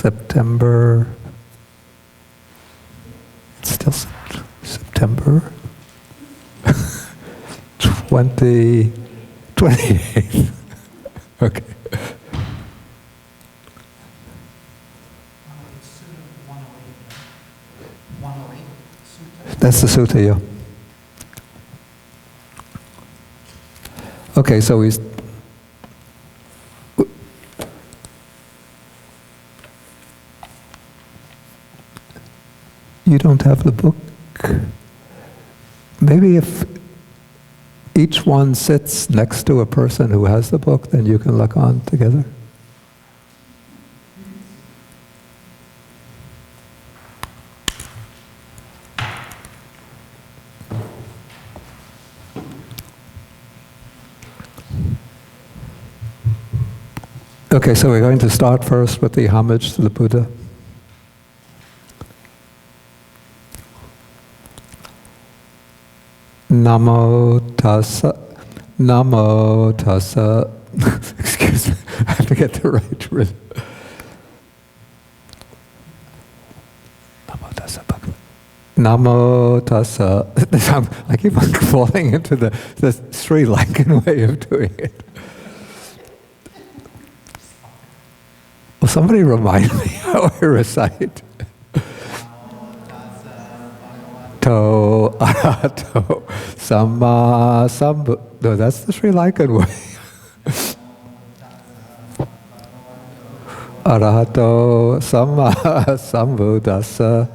September. It's still September 28th. Okay. That's the sutta, yeah. Okay, so you don't have the book? Maybe if each one sits next to a person who has the book, then you can look on together. Okay, so we're going to start first with the homage to the Buddha. Namo tassa, namo tassa. Excuse me, I have to get the right rhythm. Namo tassa bhagavata. Namo tassa. I keep on falling into the Sri Lankan way of doing it. Will somebody remind me how I recite? To arahato samma sambuddhassa. No, that's the Sri Lankan way. Arahato samma sambuddhassa.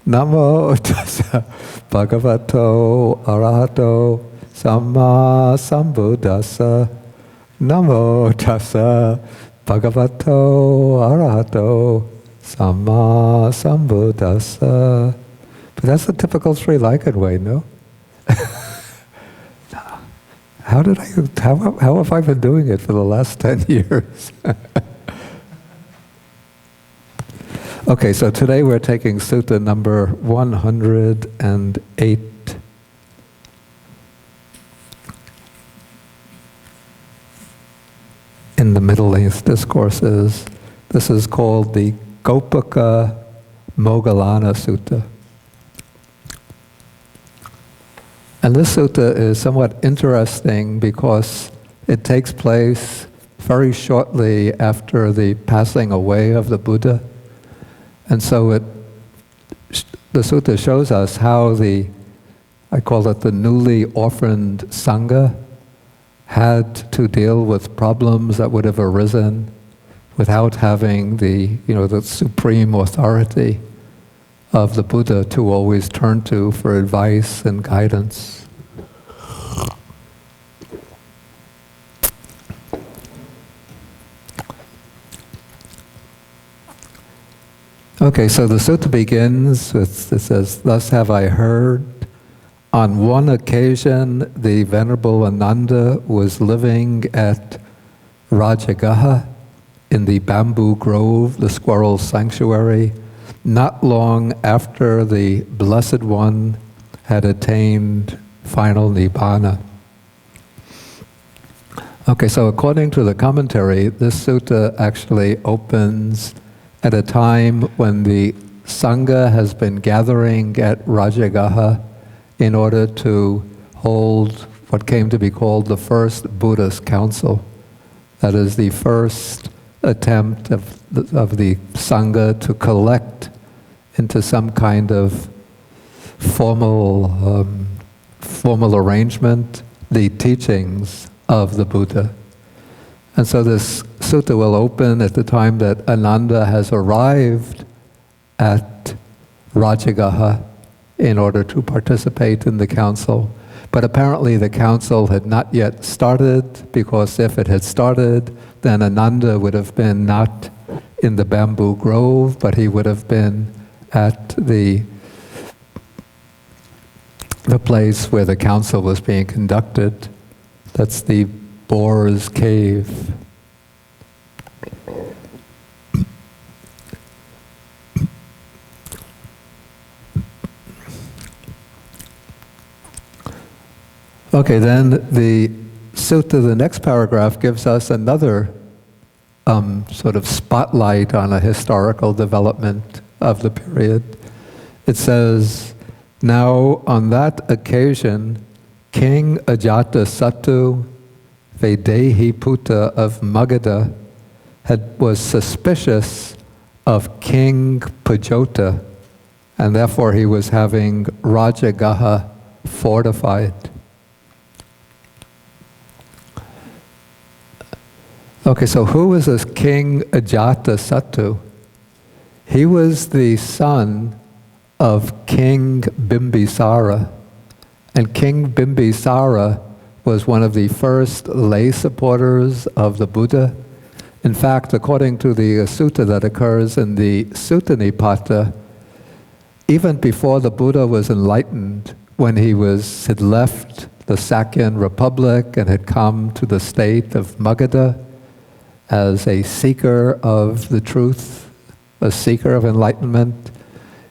Namo tassa bhagavato arahato samma sambuddhassa. Namo tassa bhagavato arahato samma sambuddhassa. But that's the typical Sri Lankan way, no? How have I been doing it for the last 10 years? Okay, so today we're taking sutta number 108. In the middle-length discourses. This is called the Gopaka Moggallana Sutta. And this sutta is somewhat interesting because it takes place very shortly after the passing away of the Buddha. And so the sutta shows us how I call it the newly orphaned Sangha, had to deal with problems that would have arisen without having the supreme authority of the Buddha to always turn to for advice and guidance. Okay, so the sutta begins with, it says, "Thus have I heard, on one occasion the venerable Ananda was living at Rajagaha in the bamboo grove, the squirrel sanctuary, not long after the Blessed One had attained final Nibbana." Okay, so according to the commentary, this sutta actually opens at a time when the Sangha has been gathering at Rajagaha in order to hold what came to be called the first Buddhist council. That is the first attempt of the Sangha to collect into some kind of formal arrangement the teachings of the Buddha. And so this sutta will open at the time that Ananda has arrived at Rajagaha in order to participate in the council. But apparently the council had not yet started, because if it had started, then Ananda would have been not in the bamboo grove, but he would have been at the place where the council was being conducted. That's the Boar's Cave. Okay, then the sutta, the next paragraph, gives us another sort of spotlight on a historical development of the period. It says, now on that occasion, King Ajatasattu Vedehiputta of Magadha was suspicious of King Pujota, and therefore he was having Rajagaha fortified. Okay, so who was this King Ajatasattu? He was the son of King Bimbisara, and King Bimbisara was one of the first lay supporters of the Buddha. In fact, according to the sutta that occurs in the Sutta Nipata, even before the Buddha was enlightened, when he had left the Sakyan Republic and had come to the state of Magadha as a seeker of the truth, a seeker of enlightenment,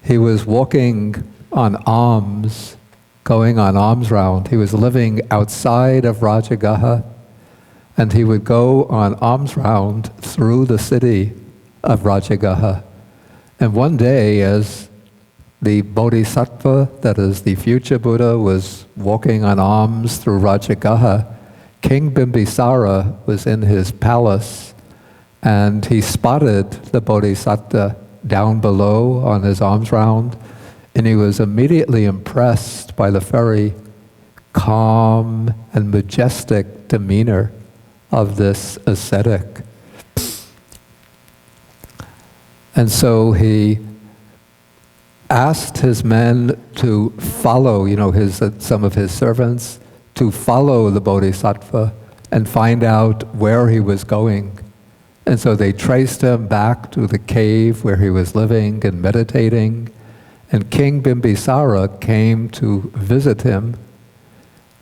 he was walking on alms, going on alms round. He was living outside of Rajagaha, and he would go on alms round through the city of Rajagaha. And one day, as the Bodhisattva, that is the future Buddha, was walking on alms through Rajagaha, King Bimbisara was in his palace, and he spotted the Bodhisattva down below on his alms round, and he was immediately impressed by the very calm and majestic demeanor of this ascetic. And so he asked his men to follow, some of his servants, to follow the Bodhisattva and find out where he was going. And so they traced him back to the cave where he was living and meditating. And King Bimbisara came to visit him.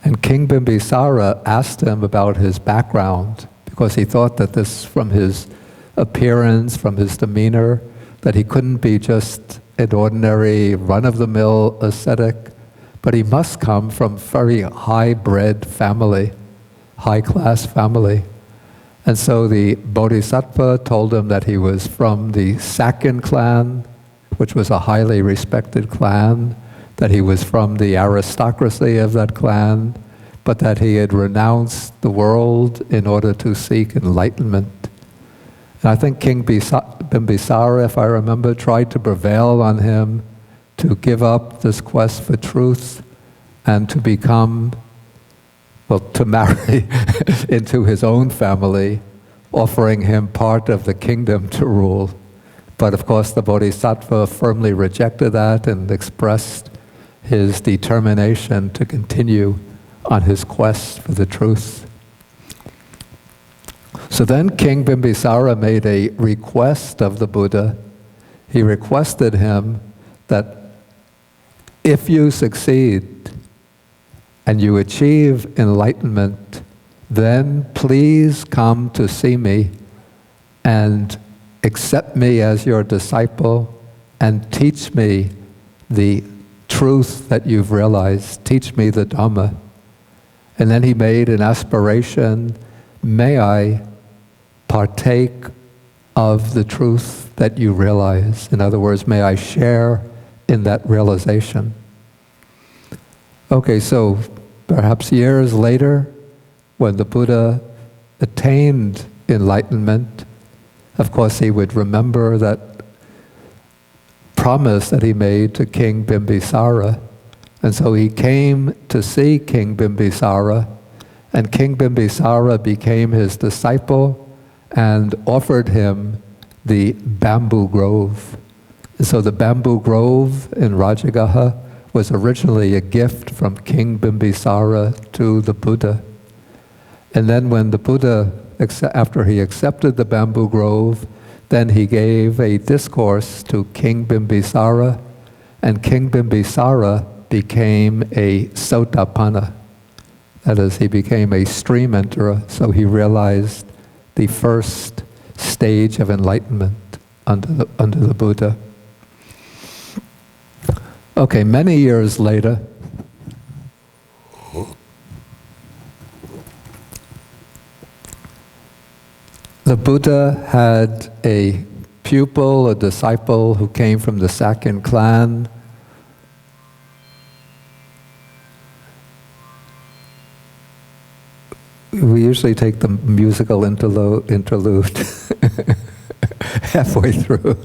And King Bimbisara asked him about his background, because he thought that this, from his appearance, from his demeanor, that he couldn't be just an ordinary run-of-the-mill ascetic, but he must come from very high-bred family, high-class family. And so the Bodhisattva told him that he was from the Sakyan clan, which was a highly respected clan, that he was from the aristocracy of that clan, but that he had renounced the world in order to seek enlightenment. And I think King Bimbisara, if I remember, tried to prevail on him to give up this quest for truth and to become, to marry into his own family, offering him part of the kingdom to rule. But of course the Bodhisattva firmly rejected that and expressed his determination to continue on his quest for the truth. So then King Bimbisara made a request of the Buddha. He requested him that if you succeed and you achieve enlightenment, then please come to see me and accept me as your disciple and teach me the truth that you've realized. Teach me the Dhamma. And then he made an aspiration, may I partake of the truth that you realize. In other words, may I share in that realization. Okay, so perhaps years later, when the Buddha attained enlightenment, of course he would remember that promise that he made to King Bimbisara. And so he came to see King Bimbisara, and King Bimbisara became his disciple and offered him the bamboo grove. And so the bamboo grove in Rajagaha was originally a gift from King Bimbisara to the Buddha. And then when the Buddha, after he accepted the bamboo grove, then he gave a discourse to King Bimbisara, and King Bimbisara became a Sotapanna. That is, he became a stream enterer, so he realized the first stage of enlightenment under the Buddha. Okay, many years later, The Buddha had a pupil, a disciple who came from the Sakyan clan. We usually take the musical interlude halfway through.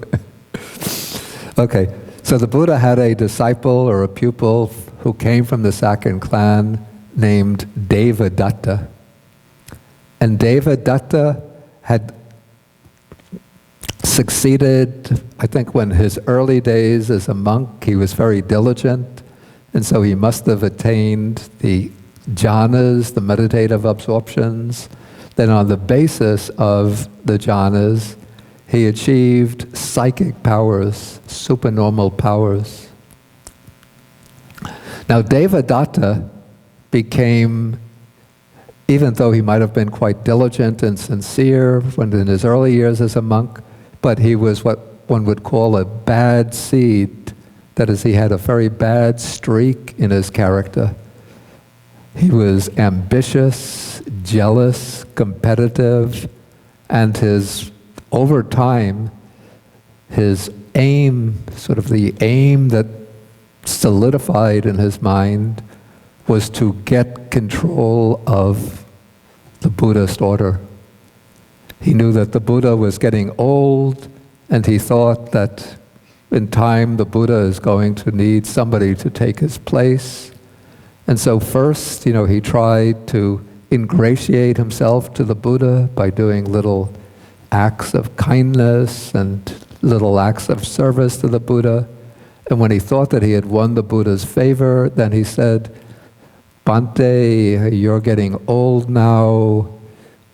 Okay, so the Buddha had a disciple or a pupil who came from the Sakyan clan named Devadatta. And Devadatta had succeeded, I think when his early days as a monk, he was very diligent, and so he must have attained the jhanas, the meditative absorptions. Then on the basis of the jhanas, he achieved psychic powers, supernormal powers. Now Devadatta became, even though he might have been quite diligent and sincere when in his early years as a monk, but he was what one would call a bad seed. That is, he had a very bad streak in his character. He was ambitious, jealous, competitive, and over time, his aim, sort of the aim that solidified in his mind, was to get control of the Buddhist order. He knew that the Buddha was getting old, and he thought that in time the Buddha is going to need somebody to take his place. And so first, he tried to ingratiate himself to the Buddha by doing little acts of kindness and little acts of service to the Buddha. And when he thought that he had won the Buddha's favor, then he said, "Bhante, you're getting old now.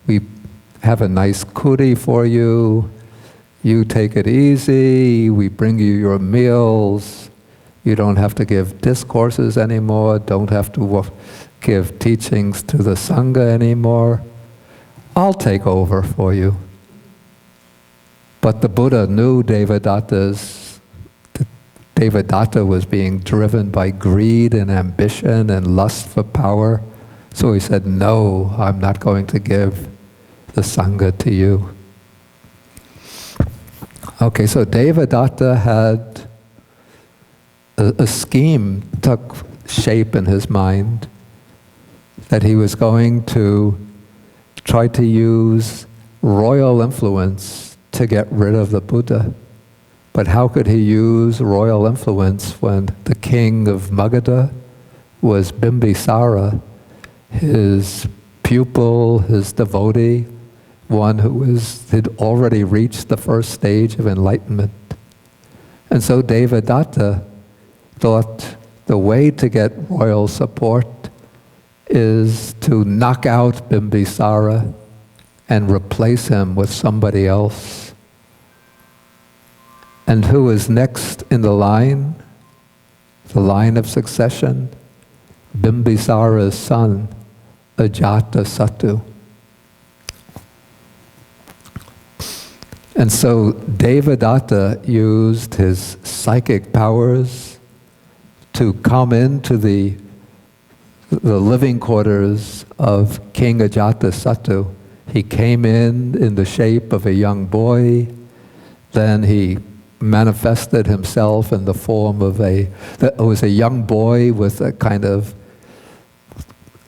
We have a nice kuti for you. You take it easy. We bring you your meals. You don't have to give discourses anymore. Don't have to give teachings to the Sangha anymore. I'll take over for you." But the Buddha knew Devadatta was being driven by greed and ambition and lust for power. So he said, "No, I'm not going to give the Sangha to you." Okay, so Devadatta had a scheme took shape in his mind that he was going to try to use royal influence to get rid of the Buddha. But how could he use royal influence when the king of Magadha was Bimbisara, his pupil, his devotee, one who had already reached the first stage of enlightenment? And so Devadatta thought the way to get royal support is to knock out Bimbisara and replace him with somebody else. And who is next in the line of succession? Bimbisara's son, Ajatasattu. And so Devadatta used his psychic powers to come into the living quarters of King Ajatasattu. He came in the shape of a young boy. Then he manifested himself in the form of a young boy with a kind of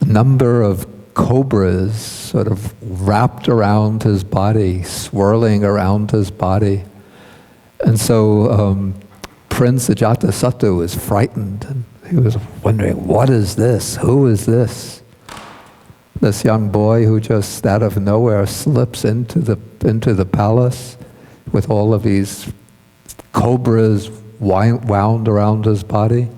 number of cobras sort of wrapped around his body, swirling around his body. And so Prince Ajatasattu was frightened, and he was wondering, what is this? Who is this? This young boy who just out of nowhere slips into the palace with all of these cobras wound around his body.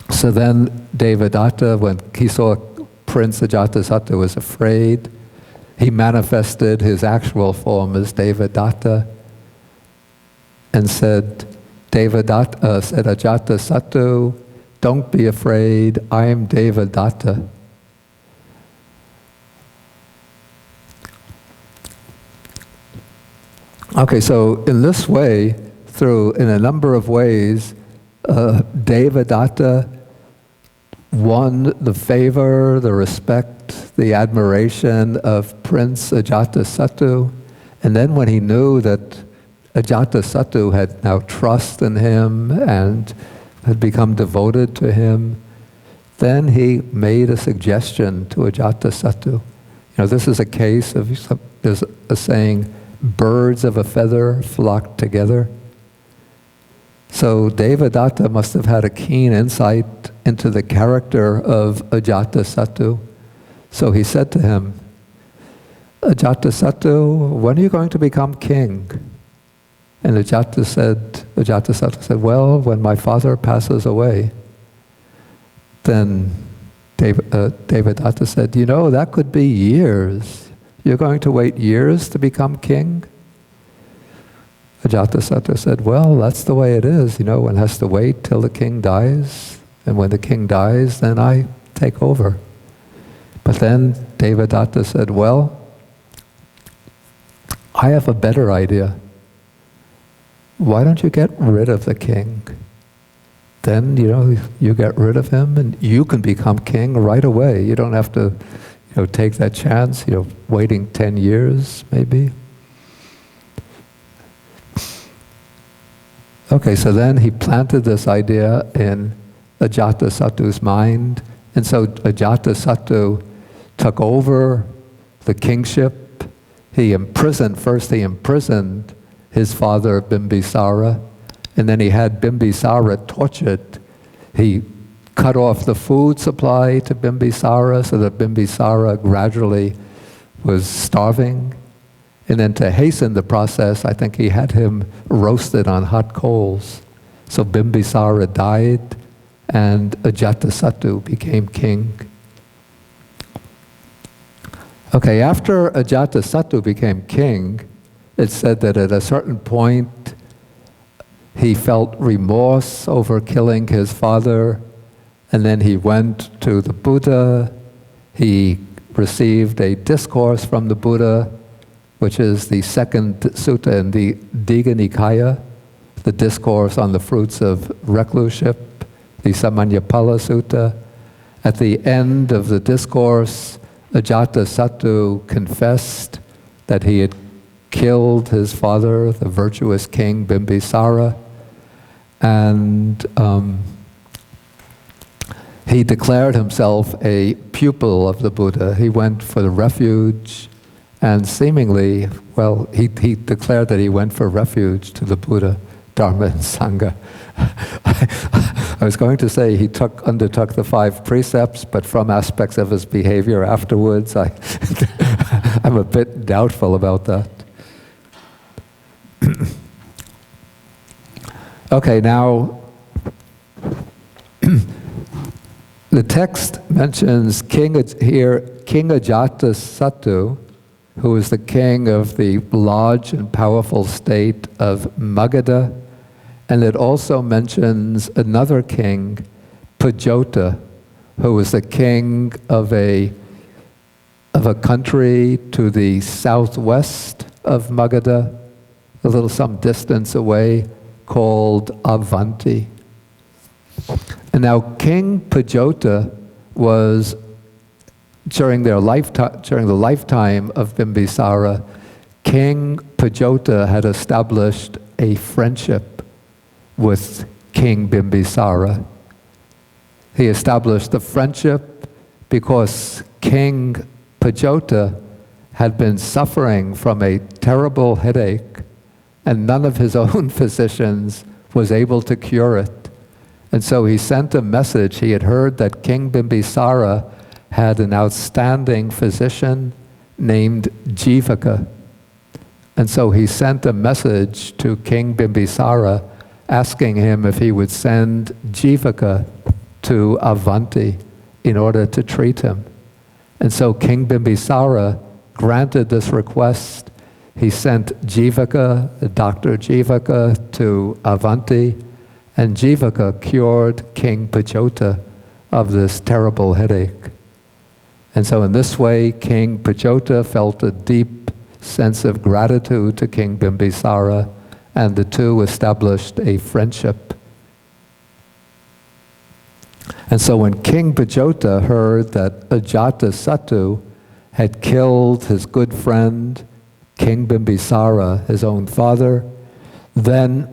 So then Devadatta, when he saw Prince Ajatasattu, was afraid. He manifested his actual form as Devadatta and said, Ajatasattu, don't be afraid, I am Devadatta. Okay, so in this way, in a number of ways, Devadatta won the favor, the respect, the admiration of Prince Ajatasattu. And then when he knew that Ajatasattu had now trust in him and had become devoted to him, then he made a suggestion to Ajatasattu. You know, this is a case of, there's a saying, birds of a feather flock together. So Devadatta must have had a keen insight into the character of Ajatasattu. So he said to him, Ajatasattu, when are you going to become king? And Ajatasattu said, well, when my father passes away. Then Devadatta said, you know, that could be years. You're going to wait years to become king? Ajatasattu said, well, that's the way it is. You know, one has to wait till the king dies. And when the king dies, then I take over. But then Devadatta said, well, I have a better idea. Why don't you get rid of the king? Then, you know, you get rid of him and you can become king right away. You don't have to, you know, take that chance, you know, waiting 10 years maybe. Okay, so then he planted this idea in Ajatasattu's mind, and so Ajatasattu took over the kingship. He imprisoned his father Bimbisara, and then he had Bimbisara tortured. He cut off the food supply to Bimbisara so that Bimbisara gradually was starving. And then to hasten the process, I think he had him roasted on hot coals. So Bimbisara died and Ajatasattu became king. Okay, after Ajatasattu became king, it's said that at a certain point he felt remorse over killing his father, and then he went to the Buddha. He received a discourse from the Buddha, which is the second sutta in the Digha Nikaya, the discourse on the fruits of recluseship, the Samanyapala Sutta. At the end of the discourse, Ajatasattu confessed that he had killed his father, the virtuous king Bimbisara, and he declared himself a pupil of the Buddha. He went for the refuge, and seemingly, well, he declared that he went for refuge to the Buddha, Dharma, and Sangha. I was going to say he undertook the 5 precepts, but from aspects of his behavior afterwards, I'm a bit doubtful about that. Okay, now the text mentions King Ajatasattu, who is the king of the large and powerful state of Magadha, and it also mentions another king, Pajota, who was the king of a country to the southwest of Magadha, some distance away, called Avanti. And now King Pajota was, during the lifetime of Bimbisara, King Pajota had established a friendship with King Bimbisara. He established the friendship because King Pajota had been suffering from a terrible headache, and none of his own physicians was able to cure it. And so he sent a message. He had heard that King Bimbisara had an outstanding physician named Jivaka. And so he sent a message to King Bimbisara asking him if he would send Jivaka to Avanti in order to treat him. And so King Bimbisara granted this request. He sent Jivaka, Dr. Jivaka, to Avanti, and Jivaka cured King Pajota of this terrible headache. And so in this way, King Pajota felt a deep sense of gratitude to King Bimbisara, and the two established a friendship. And so when King Bajota heard that Ajatasattu had killed his good friend, King Bimbisara, his own father, then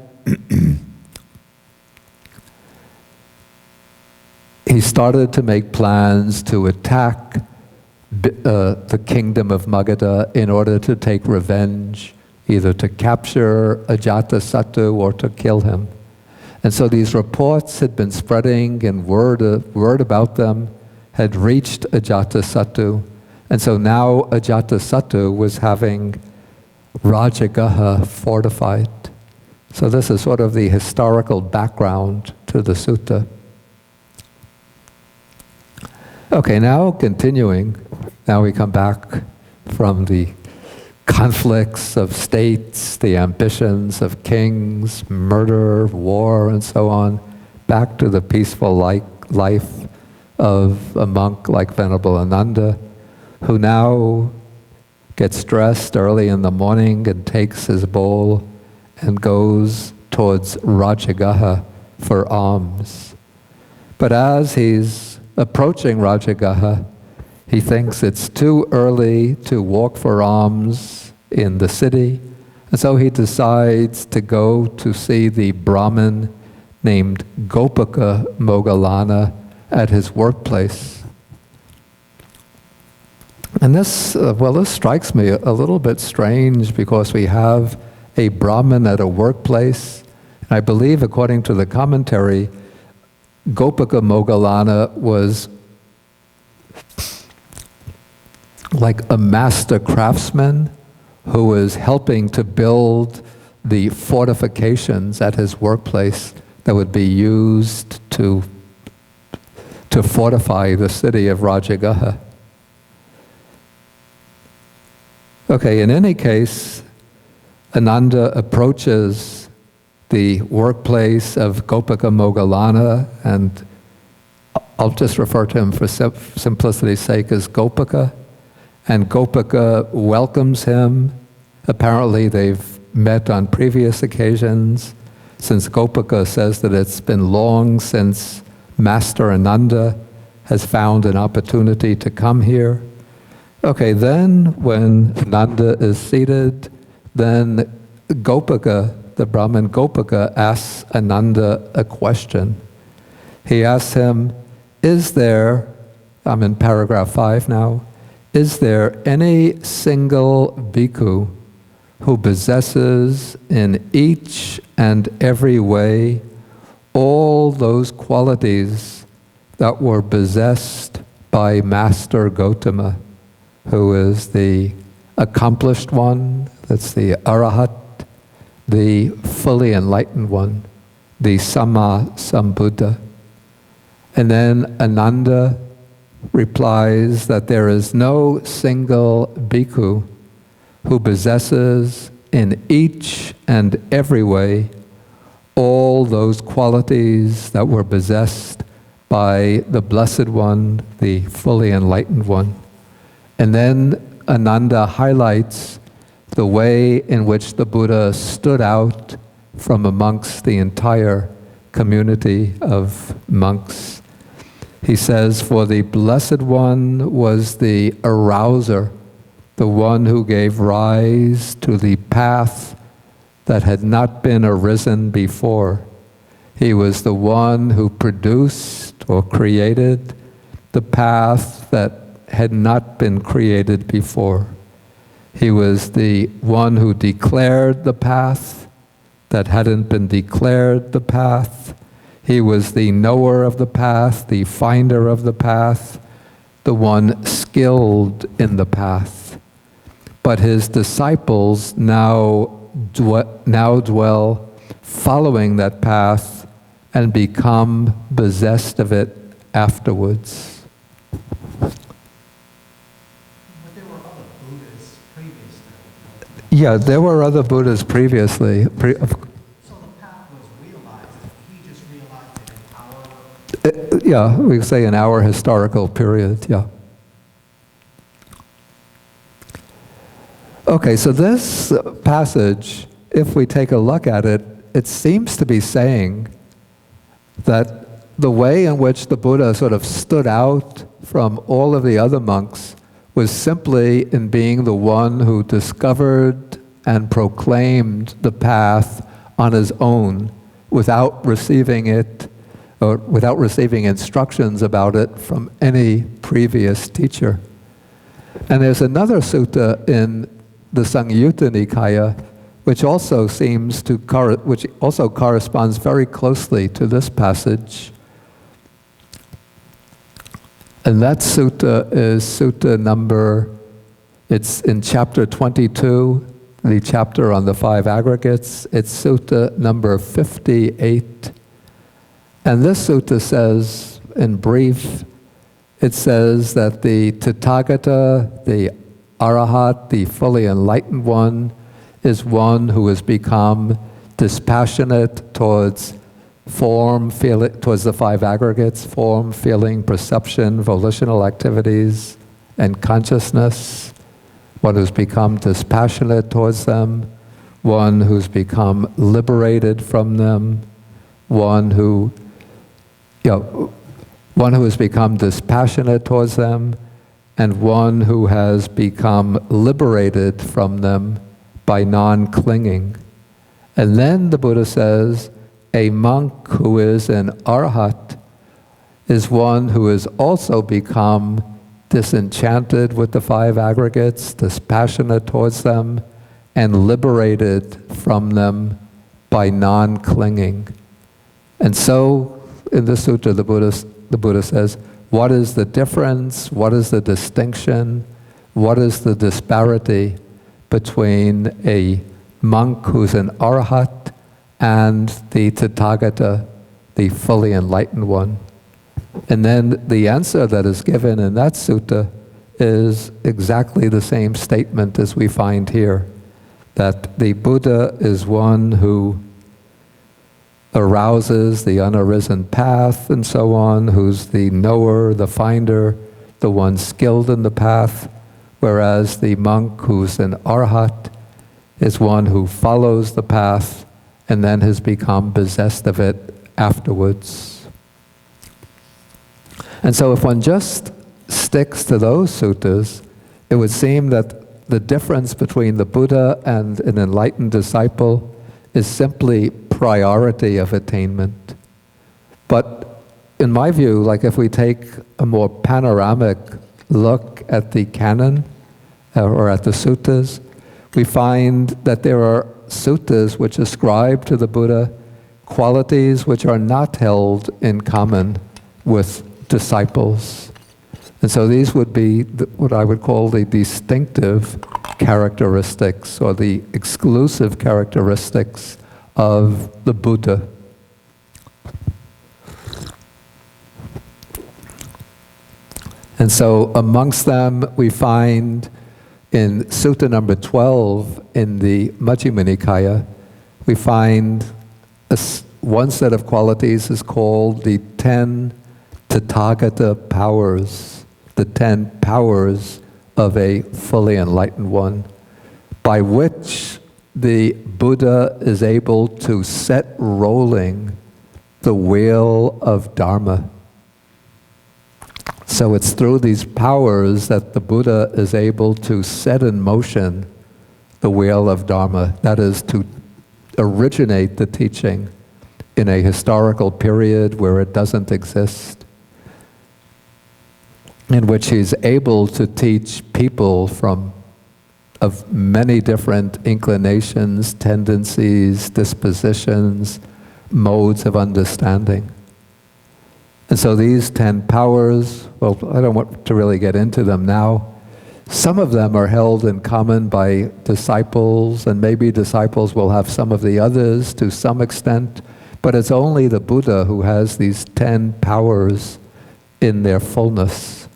he started to make plans to attack the kingdom of Magadha in order to take revenge, either to capture Ajatasattu or to kill him. And so these reports had been spreading, and word about them had reached Ajatasattu. And so now Ajatasattu was having Rajagaha fortified. So this is sort of the historical background to the sutta. Okay, now continuing, now we come back from the conflicts of states, the ambitions of kings, murder, war, and so on, back to the peaceful life of a monk like Venerable Ananda, who now gets dressed early in the morning and takes his bowl and goes towards Rajagaha for alms. But as he's approaching Rajagaha, he thinks it's too early to walk for alms in the city, and so he decides to go to see the Brahmin named Gopaka Moggallana at his workplace. And this strikes me a little bit strange, because we have a Brahmin at a workplace. And I believe, according to the commentary, Gopaka Moggallana was like a master craftsman who was helping to build the fortifications at his workplace that would be used to fortify the city of Rajagaha. Okay, in any case, Ananda approaches the workplace of Gopaka Moggallana, and I'll just refer to him for simplicity's sake as Gopaka. And Gopaka welcomes him. Apparently they've met on previous occasions, since Gopaka says that it's been long since Master Ananda has found an opportunity to come here. Okay, then when Ananda is seated, then Gopaka, the Brahmin Gopaka, asks Ananda a question. He asks him, is there, I'm in paragraph 5 now, is there any single bhikkhu who possesses in each and every way all those qualities that were possessed by Master Gotama, who is the accomplished one, that's the Arahat, the fully enlightened one, the Samma Sambuddha? And then Ananda replies that there is no single bhikkhu who possesses in each and every way all those qualities that were possessed by the Blessed One, the fully enlightened one. And then Ananda highlights the way in which the Buddha stood out from amongst the entire community of monks. He says, for the Blessed One was the arouser, the one who gave rise to the path that had not been arisen before. He was the one who produced or created the path that had not been created before. He was the one who declared the path that hadn't been declared the path. He was the knower of the path, the finder of the path, the one skilled in the path. But his disciples now dwell following that path and become possessed of it afterwards. But there were other Buddhas previously. Yeah, there were other Buddhas previously. So the path was realized, he just realized it in our... Yeah, we could say in our historical period, yeah. Okay, so this passage, if we take a look at it, it seems to be saying that the way in which the Buddha sort of stood out from all of the other monks was simply in being the one who discovered and proclaimed the path on his own without receiving it, or without receiving instructions about it from any previous teacher. And there's another sutta in the Sutta Nikaya which also seems to which also corresponds very closely to this passage. And that sutta is sutta number, it's in chapter 22, the chapter on the five aggregates. It's sutta number 58. And this sutta says, in brief, it says that the Tathagata, the Arahat, the fully enlightened one, is one who has become dispassionate towards form, towards the five aggregates, form, feeling, perception, volitional activities, and consciousness. One who's become dispassionate towards them, one who's become liberated from them, one who has become dispassionate towards them, and one who has become liberated from them by non-clinging. And then the Buddha says, a monk who is an arhat is one who has also become disenchanted with the five aggregates, dispassionate towards them, and liberated from them by non-clinging. And so, in the sutta, the Buddha says, what is the difference? What is the distinction? What is the disparity between a monk who's an arhat and the Tathagata, the fully enlightened one? And then the answer that is given in that sutta is exactly the same statement as we find here, that the Buddha is one who arouses the unarisen path and so on, who's the knower, the finder, the one skilled in the path, whereas the monk who's an arhat is one who follows the path and then has become possessed of it afterwards. And so if one just sticks to those suttas, it would seem that the difference between the Buddha and an enlightened disciple is simply priority of attainment. But in my view, like if we take a more panoramic look at the canon or at the suttas, we find that there are suttas which ascribe to the Buddha qualities which are not held in common with disciples. And so these would be what I would call the distinctive characteristics or the exclusive characteristics of the Buddha. And so amongst them we find in Sutta number 12 in the Majjhima Nikaya, we find one set of qualities is called the 10 Tathagata powers, the 10 powers of a fully enlightened one, by which the Buddha is able to set rolling the wheel of Dharma. So it's through these powers that the Buddha is able to set in motion the wheel of Dharma, that is, to originate the teaching in a historical period where it doesn't exist, in which he's able to teach people of many different inclinations, tendencies, dispositions, modes of understanding. And so these 10 powers, well, I don't want to really get into them now. Some of them are held in common by disciples, and maybe disciples will have some of the others to some extent, but it's only the Buddha who has these 10 powers in their fullness.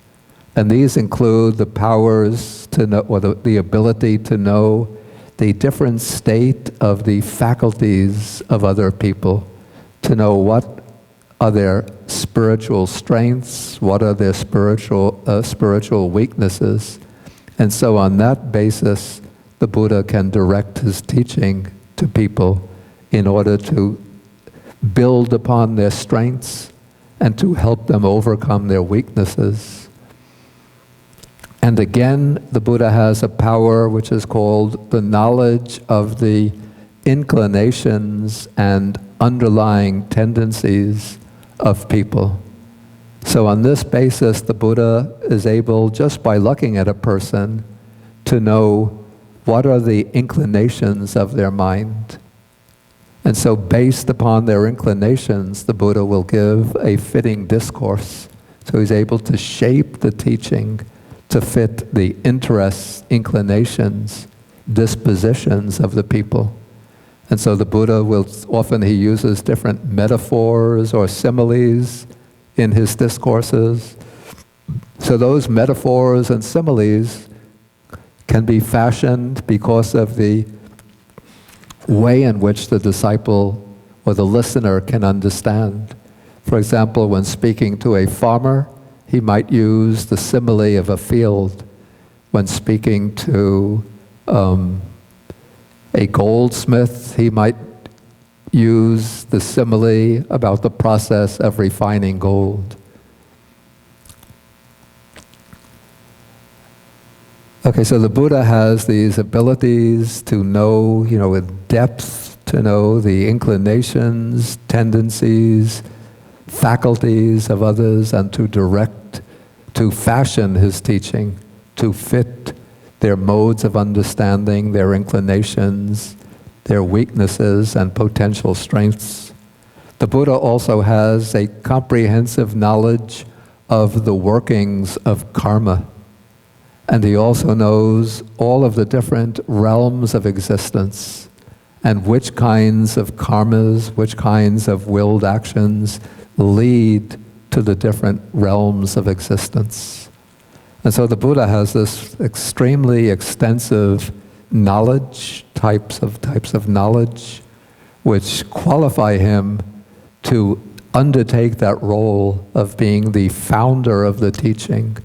And these include the powers to know, or the ability to know the different state of the faculties of other people, to know what are their spiritual strengths, what are their spiritual weaknesses. And so on that basis, the Buddha can direct his teaching to people in order to build upon their strengths and to help them overcome their weaknesses. And again, the Buddha has a power which is called the knowledge of the inclinations and underlying tendencies of people. So on this basis, the Buddha is able, just by looking at a person, to know what are the inclinations of their mind. And so based upon their inclinations, the Buddha will give a fitting discourse. So he's able to shape the teaching to fit the interests, inclinations, dispositions of the people. And so the Buddha will, often he uses different metaphors or similes in his discourses. So those metaphors and similes can be fashioned because of the way in which the disciple or the listener can understand. For example, when speaking to a farmer, he might use the simile of a field. When speaking to a goldsmith, he might use the simile about the process of refining gold. Okay, so the Buddha has these abilities to know, with depth, to know the inclinations, tendencies, faculties of others, and to direct, to fashion his teaching, to fit their modes of understanding, their inclinations, their weaknesses and potential strengths. The Buddha also has a comprehensive knowledge of the workings of karma. And he also knows all of the different realms of existence and which kinds of karmas, which kinds of willed actions lead to the different realms of existence. And so the Buddha has this extremely extensive knowledge, types of knowledge, which qualify him to undertake that role of being the founder of the teaching,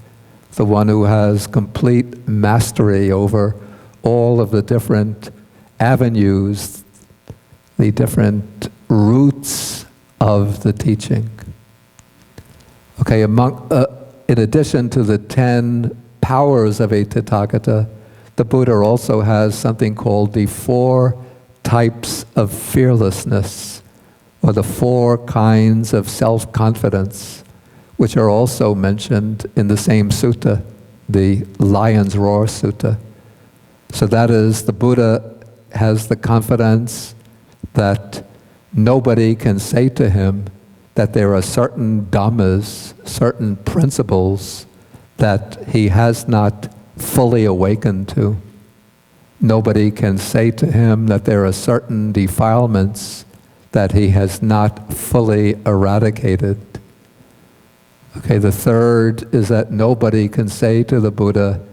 the one who has complete mastery over all of the different avenues, the different routes of the teaching. Okay, in addition to the 10 powers of a Tathagata, the Buddha also has something called the 4 types of fearlessness, or the 4 kinds of self-confidence, which are also mentioned in the same sutta, the Lion's Roar Sutta. So that is, the Buddha has the confidence that nobody can say to him that there are certain dhammas, certain principles that he has not fully awakened to. Nobody can say to him that there are certain defilements that he has not fully eradicated. Okay, the third is that nobody can say to the Buddha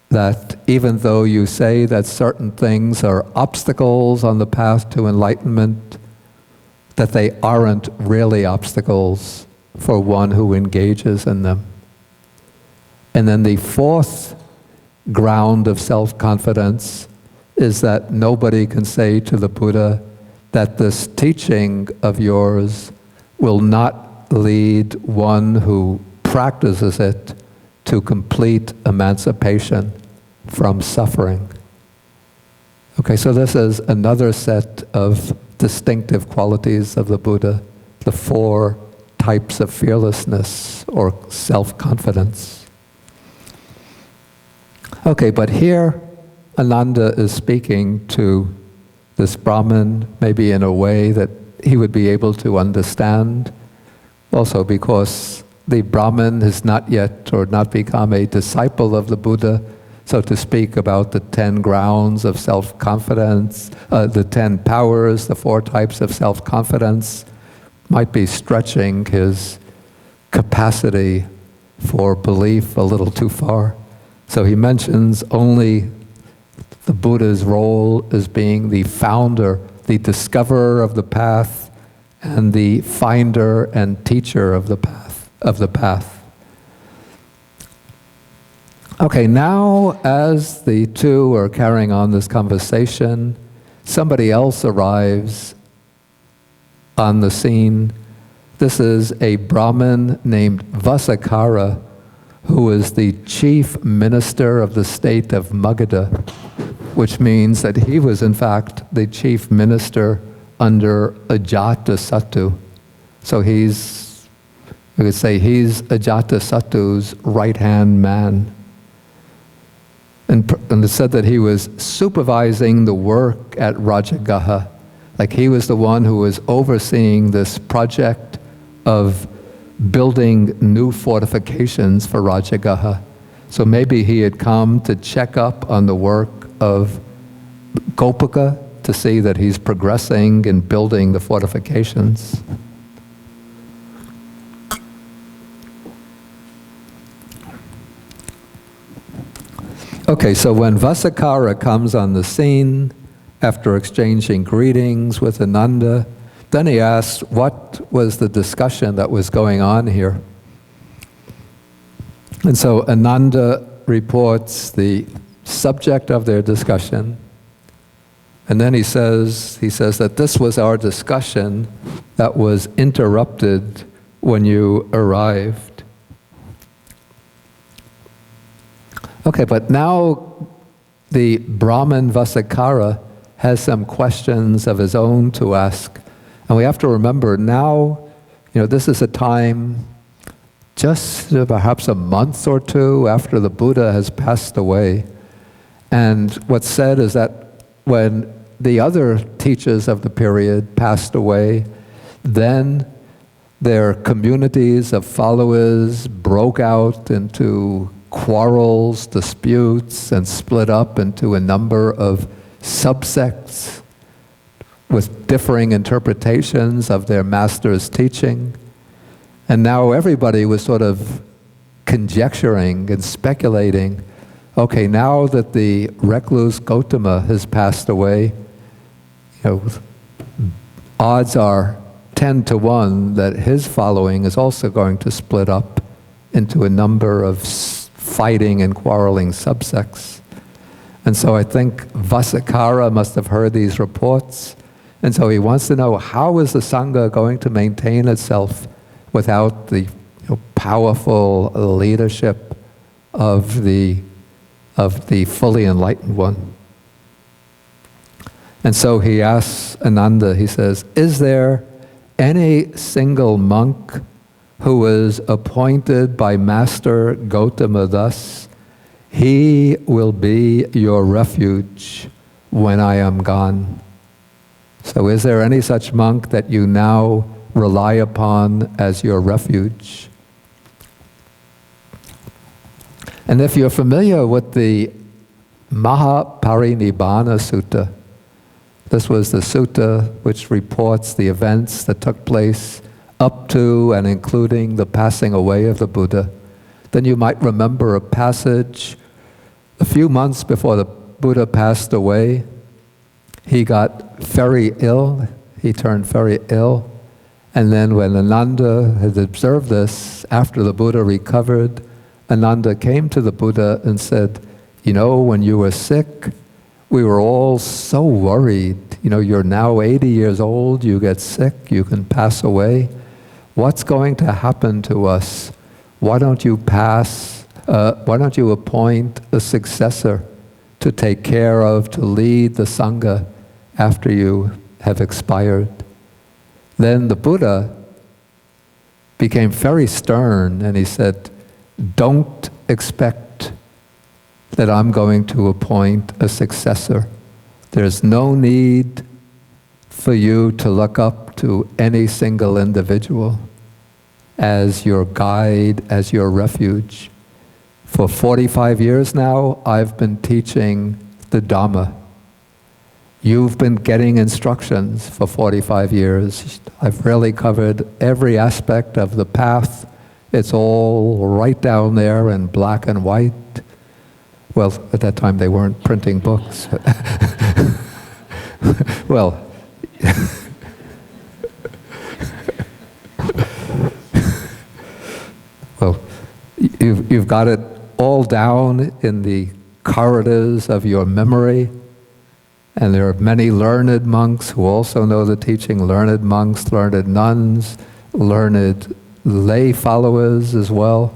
that even though you say that certain things are obstacles on the path to enlightenment, that they aren't really obstacles for one who engages in them. And then the 4th ground of self-confidence is that nobody can say to the Buddha that this teaching of yours will not lead one who practices it to complete emancipation from suffering. Okay, so this is another set of distinctive qualities of the Buddha, the 4 types of fearlessness or self-confidence. Okay, but here Ananda is speaking to this Brahmin, maybe in a way that he would be able to understand, also because the Brahmin has not yet or not become a disciple of the Buddha, so to speak, about the 10 grounds of self-confidence, the 10 powers, the 4 types of self-confidence, might be stretching his capacity for belief a little too far. So he mentions only the Buddha's role as being the founder, the discoverer of the path, and the finder and teacher of the path. Okay, now as the two are carrying on this conversation, somebody else arrives on the scene This is a Brahmin named Vasakara, who is the chief minister of the state of Magadha, which means that he was in fact the chief minister under Ajatasattu. So we could say he's Ajatasattu's right-hand man. And it said that he was supervising the work at Rajagaha. Like he was the one who was overseeing this project of building new fortifications for Rajagaha. So maybe he had come to check up on the work of Gopaka to see that he's progressing in building the fortifications. Okay, so when Vasakara comes on the scene, after exchanging greetings with Ananda, then he asks what was the discussion that was going on here. And so Ananda reports the subject of their discussion, and then he says that this was our discussion that was interrupted when you arrived. Okay, but now the Brahmin Vasakara has some questions of his own to ask. And we have to remember now, this is a time just perhaps a month or two after the Buddha has passed away. And what's said is that when the other teachers of the period passed away, then their communities of followers broke out into quarrels, disputes, and split up into a number of subsects with differing interpretations of their master's teaching. And now everybody was sort of conjecturing and speculating, okay, now that the recluse Gautama has passed away, odds are 10 to 1 that his following is also going to split up into a number of fighting and quarreling subsects. And so I think Vasakara must have heard these reports, and so he wants to know, how is the Sangha going to maintain itself without the powerful leadership of the fully enlightened one? And so he asks Ananda, he says, is there any single monk who was appointed by Master Gautama thus, he will be your refuge when I am gone? So is there any such monk that you now rely upon as your refuge? And if you're familiar with the Mahaparinibbana Sutta, this was the sutta which reports the events that took place up to and including the passing away of the Buddha, then you might remember a passage a few months before the Buddha passed away. He got very ill, he turned very ill, and then when Ananda had observed this, after the Buddha recovered, Ananda came to the Buddha and said, when you were sick, we were all so worried. You're now 80 years old, you get sick, you can pass away. What's going to happen to us? Why don't you appoint a successor to take care of, to lead the Sangha after you have expired? Then the Buddha became very stern and he said, don't expect that I'm going to appoint a successor. There's no need for you to look up to any single individual as your guide, as your refuge. For 45 years now, I've been teaching the Dhamma. You've been getting instructions for 45 years. I've really covered every aspect of the path. It's all right down there in black and white. Well, at that time they weren't printing books. Well, you've got it all down in the corridors of your memory, and there are many learned monks who also know the teaching, learned monks, learned nuns, learned lay followers as well.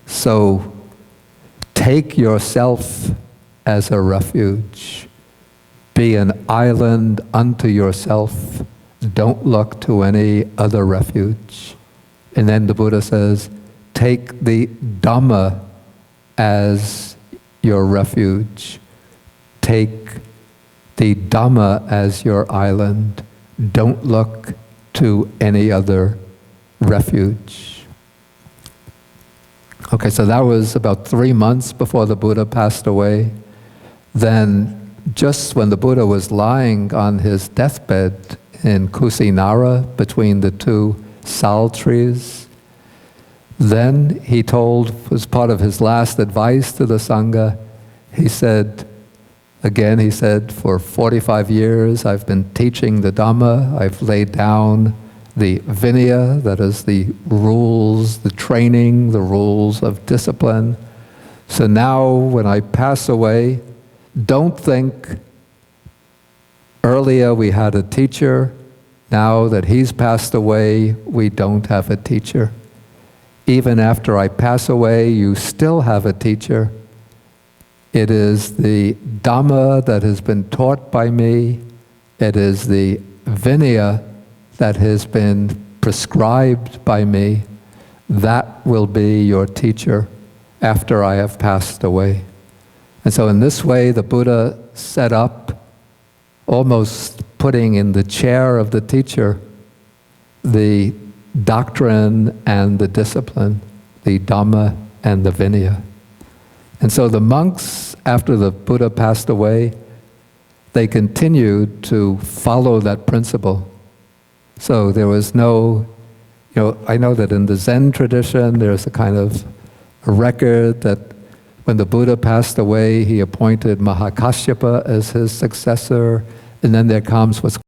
So take yourself as a refuge. Be an island unto yourself. Don't look to any other refuge. And then the Buddha says, take the Dhamma as your refuge. Take the Dhamma as your island. Don't look to any other refuge. Okay, so that was about 3 months before the Buddha passed away. Then, just when the Buddha was lying on his deathbed in Kusinara, between the two sal trees, then he told, as part of his last advice to the Sangha, he said, for 45 years I've been teaching the Dhamma, I've laid down the Vinaya, that is the rules, the training, the rules of discipline. So now when I pass away, don't think earlier we had a teacher, now that he's passed away, we don't have a teacher. Even after I pass away, you still have a teacher. It is the Dhamma that has been taught by me. It is the Vinaya that has been prescribed by me. That will be your teacher after I have passed away. And so in this way, the Buddha set up, almost putting in the chair of the teacher, the doctrine and the discipline, the Dhamma and the Vinaya. And so the monks, after the Buddha passed away, they continued to follow that principle. So there was no, I know that in the Zen tradition, there's a kind of a record that when the Buddha passed away, he appointed Mahakasyapa as his successor, and then there comes what's